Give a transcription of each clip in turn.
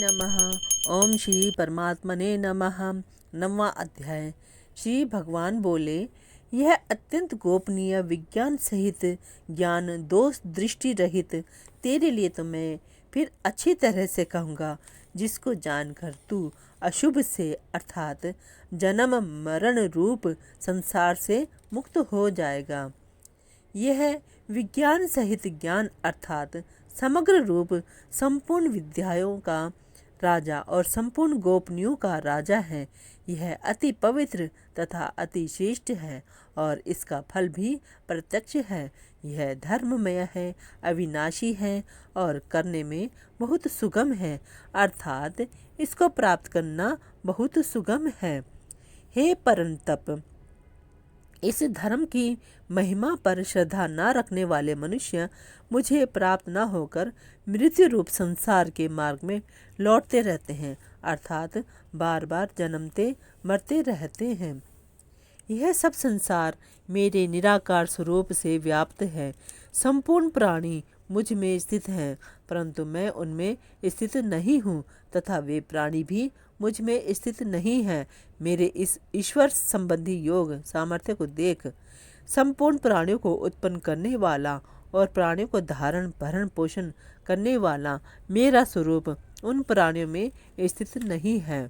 नमः। ओम श्री परमात्मने नमः। 9वां अध्याय। श्री भगवान बोले, यह अत्यंत गोपनीय विज्ञान सहित ज्ञान दोष दृष्टि रहित तेरे लिए तो मैं फिर अच्छी तरह से कहूँगा, जिसको जानकर तू अशुभ से अर्थात जन्म मरण रूप संसार से मुक्त हो जाएगा। यह विज्ञान सहित ज्ञान अर्थात समग्र रूप संपूर्ण विद्याओं का राजा और संपूर्ण गोपनीयों का राजा है। यह अति पवित्र तथा अति श्रेष्ठ है और इसका फल भी प्रत्यक्ष है। यह धर्ममय है, अविनाशी है और करने में बहुत सुगम है, अर्थात इसको प्राप्त करना बहुत सुगम है। हे परंतप, इस धर्म की महिमा पर श्रद्धा न रखने वाले मनुष्य मुझे प्राप्त न होकर मृत्यु रूप संसार के मार्ग में लौटते रहते हैं, अर्थात बार बार जन्मते मरते रहते हैं। यह सब संसार मेरे निराकार स्वरूप से व्याप्त है। संपूर्ण प्राणी मुझ में स्थित हैं, परंतु मैं उनमें स्थित नहीं हूँ तथा वे प्राणी भी मुझ में स्थित नहीं है। मेरे इस ईश्वर संबंधी योग सामर्थ्य को देख। संपूर्ण प्राणियों को उत्पन्न करने वाला और प्राणियों को धारण भरण पोषण करने वाला मेरा स्वरूप उन प्राणियों में स्थित नहीं है।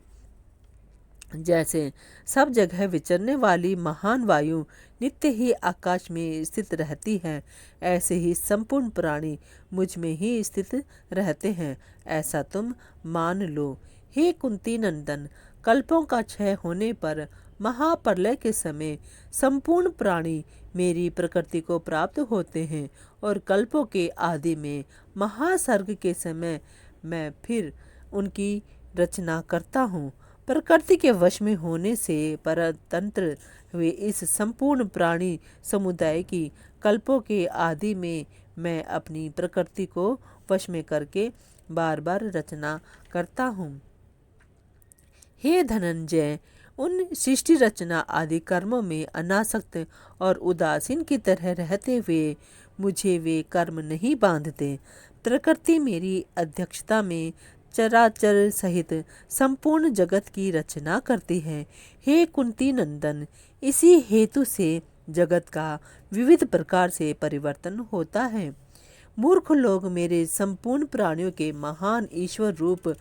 जैसे सब जगह विचरने वाली महान वायु नित्य ही आकाश में स्थित रहती है, ऐसे ही संपूर्ण प्राणी मुझ में ही स्थित रहते हैं, ऐसा तुम मान लो। हे कुंती नंदन, कल्पों का क्षय होने पर महाप्रलय के समय संपूर्ण प्राणी मेरी प्रकृति को प्राप्त होते हैं और कल्पों के आदि में महासर्ग के समय मैं फिर उनकी रचना करता हूँ। प्रकृति के वश में होने से परतंत्र हुए इस संपूर्ण प्राणी समुदाय की कल्पों के आदि में मैं अपनी प्रकृति को वश में करके बार बार रचना करता हूँ। हे धनंजय, उन सृष्टि रचना आदि कर्मों में अनासक्त और उदासीन की तरह रहते हुए मुझे वे कर्म नहीं बांधते। प्रकृति मेरी अध्यक्षता में चराचर सहित संपूर्ण जगत की रचना करती है। हे कुंती नंदन, इसी हेतु से जगत का विविध प्रकार से परिवर्तन होता है। मूर्ख लोग मेरे संपूर्ण प्राणियों के महान ईश्वर रूप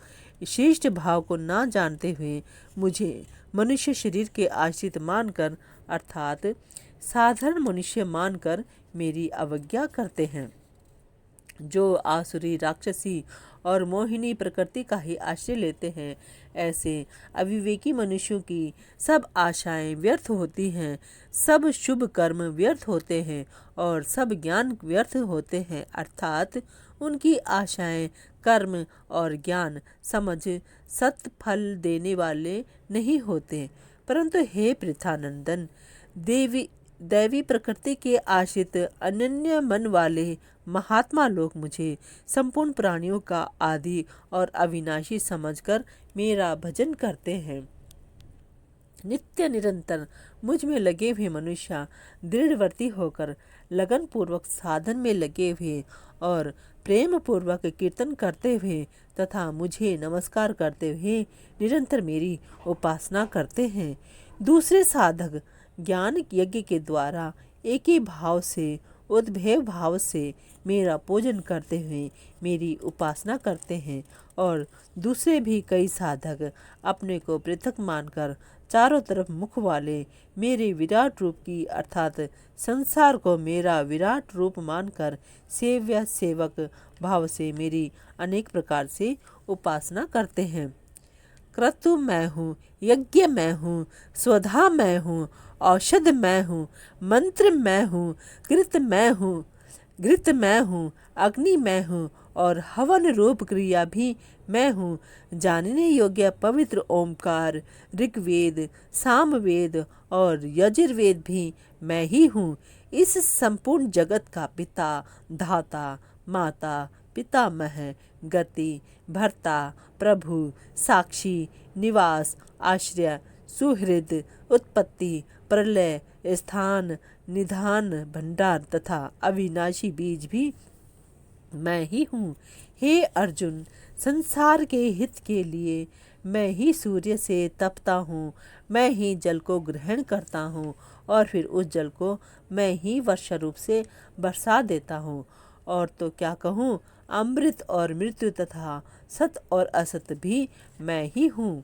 श्रेष्ठ भाव को ना जानते हुए मुझे मनुष्य शरीर के आश्रित मानकर अर्थात साधारण मनुष्य मानकर मेरी अवज्ञा करते हैं। जो आसुरी राक्षसी और मोहिनी प्रकृति का ही आश्रय लेते हैं, ऐसे अविवेकी मनुष्यों की सब आशाएं व्यर्थ होती हैं, सब शुभ कर्म व्यर्थ होते हैं और सब ज्ञान व्यर्थ होते हैं, अर्थात उनकी आशाएं कर्म और ज्ञान समझ सत्फल देने वाले नहीं होते। परंतु हे पृथानंदन, दैवी प्रकृति के आश्रित अनन्य मन वाले महात्मा लोग मुझे संपूर्ण प्राणियों का आदि और अविनाशी समझकर मेरा भजन करते हैं। नित्य निरंतर मुझ में लगे हुए मनुष्य दृढ़वर्ती होकर लगन पूर्वक साधन में लगे हुए और प्रेम पूर्वक कीर्तन करते हुए तथा मुझे नमस्कार करते हुए निरंतर मेरी उपासना करते हैं। दूसरे साधक ज्ञान यज्ञ के द्वारा एक ही भाव से उद्भव भाव से मेरा पूजन करते हुए मेरी उपासना करते हैं और दूसरे भी कई साधक अपने को पृथक मानकर चारों तरफ मुख वाले मेरे विराट रूप की अर्थात संसार को मेरा विराट रूप मानकर सेव्य सेवक भाव से मेरी अनेक प्रकार से उपासना करते हैं। क्रतु मैं हूँ, यज्ञ मैं हूँ, स्वधा मैं हूँ, औषध मैं हूँ, मंत्र मैं हूँ, घृत मैं हूँ, अग्नि मैं हूँ और हवन रूप क्रिया भी मैं हूँ। जानने योग्य पवित्र ओमकार, ऋग्वेद, सामवेद और यजुर्वेद भी मैं ही हूँ। इस संपूर्ण जगत का पिता, धाता, माता, पितामह, गति, भर्ता, प्रभु, साक्षी, निवास, आश्रय, सुहृद, उत्पत्ति, प्रलय, स्थान, निधान, भंडार तथा अविनाशी बीज भी मैं ही हूँ। हे अर्जुन, संसार के हित के लिए मैं ही सूर्य से तपता हूँ, मैं ही जल को ग्रहण करता हूँ और फिर उस जल को मैं ही वर्षा रूप से बरसा देता हूँ। और तो क्या कहूँ, अमृत और मृत्यु तथा सत और असत भी मैं ही हूँ।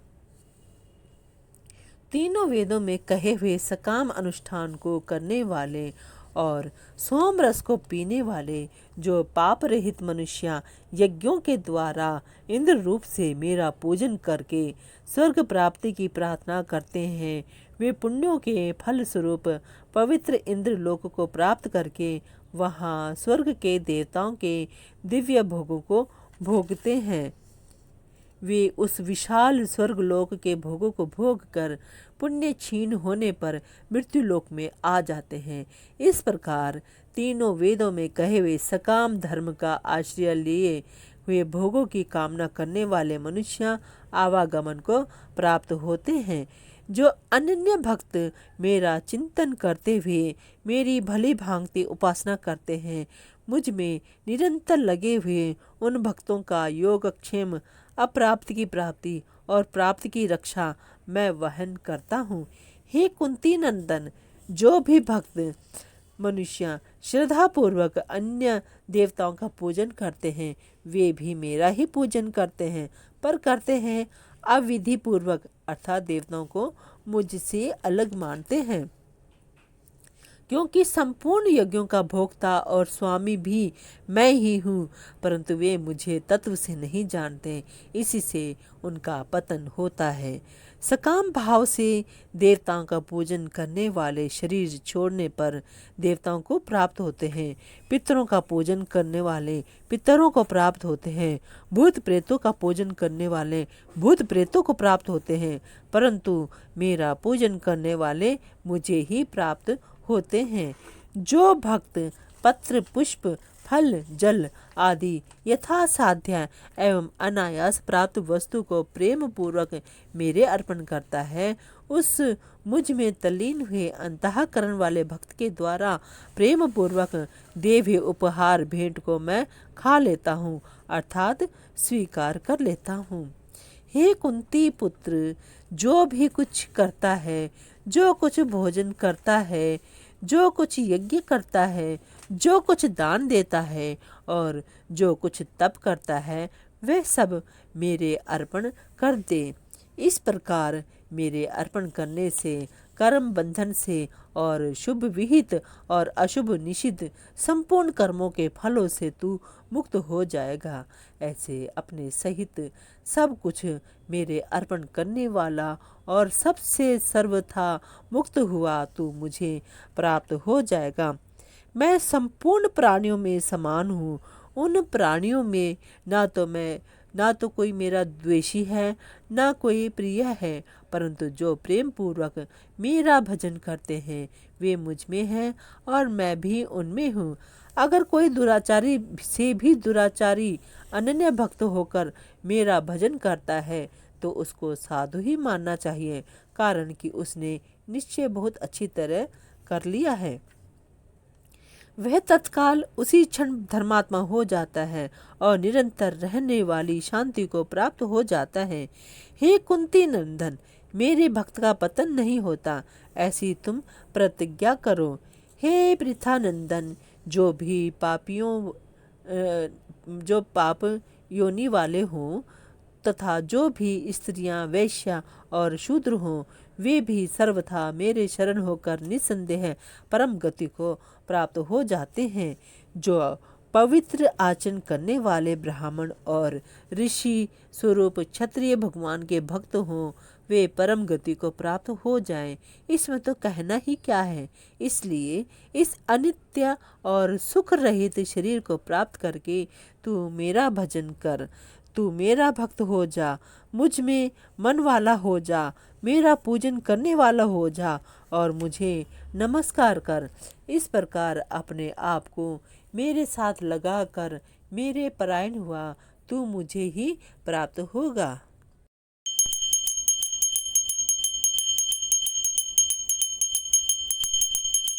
तीनों वेदों में कहे हुए सकाम अनुष्ठान को करने वाले और सोम रस को पीने वाले जो पाप रहित मनुष्य यज्ञों के द्वारा इंद्र रूप से मेरा पूजन करके स्वर्ग प्राप्ति की प्रार्थना करते हैं, वे पुण्यों के फल स्वरूप पवित्र इंद्र लोक को प्राप्त करके वहाँ स्वर्ग के देवताओं के दिव्य भोगों को भोगते हैं। वे उस विशाल स्वर्गलोक के भोगों को भोग कर पुण्य क्षीण होने पर मृत्यु लोक में आ जाते हैं। इस प्रकार तीनों वेदों में कहे हुए सकाम धर्म का आश्रय लिए हुए भोगों की कामना करने वाले मनुष्य आवागमन को प्राप्त होते हैं। जो अनन्य भक्त मेरा चिंतन करते हुए मेरी भली भांति उपासना करते हैं, मुझ में निरंतर लगे हुए उन भक्तों का योगक्षेम, अप्राप्ति की प्राप्ति और प्राप्ति की रक्षा मैं वहन करता हूँ। हे कुंती नंदन, जो भी भक्त मनुष्य श्रद्धा पूर्वक अन्य देवताओं का पूजन करते हैं, वे भी मेरा ही पूजन करते हैं, पर करते हैं अविधि पूर्वक, अर्थात देवताओं को मुझसे अलग मानते हैं। क्योंकि संपूर्ण यज्ञों का भोक्ता और स्वामी भी मैं ही हूँ, परंतु वे मुझे तत्व से नहीं जानते, इसी से उनका पतन होता है। सकाम भाव से देवताओं का पूजन करने वाले शरीर छोड़ने पर देवताओं को प्राप्त होते हैं। पितरों का पूजन करने वाले पितरों को प्राप्त होते हैं। भूत प्रेतों का पूजन करने वाले भूत प्रेतों को प्राप्त होते हैं, परंतु मेरा पूजन करने वाले मुझे ही प्राप्त होते हैं। जो भक्त पत्र, पुष्प, फल, जल आदि यथासाध्य एवं अनायास प्राप्त वस्तु को प्रेम पूर्वक मेरे अर्पण करता है, उस मुझ में तल्लीन हुए अंतःकरण वाले भक्त के द्वारा प्रेम पूर्वक दिए हुए उपहार भेंट को मैं खा लेता हूँ, अर्थात स्वीकार कर लेता हूँ। हे कुंती पुत्र, जो भी कुछ करता है, जो कुछ भोजन करता है, जो कुछ यज्ञ करता है, जो कुछ दान देता है और जो कुछ तप करता है, वह सब मेरे अर्पण कर दे। इस प्रकार मेरे अर्पण करने से कर्म बंधन से और शुभ विहित और अशुभ निषिद्ध संपूर्ण कर्मों के फलों से तू मुक्त हो जाएगा। ऐसे अपने सहित सब कुछ मेरे अर्पण करने वाला और सबसे सर्वथा मुक्त हुआ तू मुझे प्राप्त हो जाएगा। मैं संपूर्ण प्राणियों में समान हूँ। उन प्राणियों में ना तो कोई मेरा द्वेषी है, ना कोई प्रिय है, परंतु जो प्रेम पूर्वक मेरा भजन करते हैं वे मुझ में हैं और मैं भी उनमें हूँ। अगर कोई दुराचारी से भी दुराचारी अनन्य भक्त होकर मेरा भजन करता है तो उसको साधु ही मानना चाहिए, कारण कि उसने निश्चय बहुत अच्छी तरह कर लिया है। वह तत्काल उसी क्षण धर्मात्मा हो जाता है और निरंतर रहने वाली शांति को प्राप्त हो जाता है। हे कुंती नंदन, मेरे भक्त का पतन नहीं होता, ऐसी तुम प्रतिज्ञा करो। हे पृथा नंदन, जो भी जो पाप योनि वाले हों तथा जो भी स्त्रियां वैश्या और शूद्र हों, वे भी सर्वथा मेरे शरण होकर निसंदेह परम गति को प्राप्त हो जाते हैं। जो पवित्र आचरण करने वाले ब्राह्मण और ऋषि स्वरूप क्षत्रिय भगवान के भक्त हों, वे परम गति को प्राप्त हो जाएं, इसमें तो कहना ही क्या है। इसलिए इस अनित्य और सुख रहित शरीर को प्राप्त करके तू मेरा भजन कर, तू मेरा भक्त हो जा, मुझ में मन वाला हो जा, मेरा पूजन करने वाला हो जा और मुझे नमस्कार कर। इस प्रकार अपने आप को मेरे साथ लगा कर मेरे परायण हुआ, तू मुझे ही प्राप्त होगा।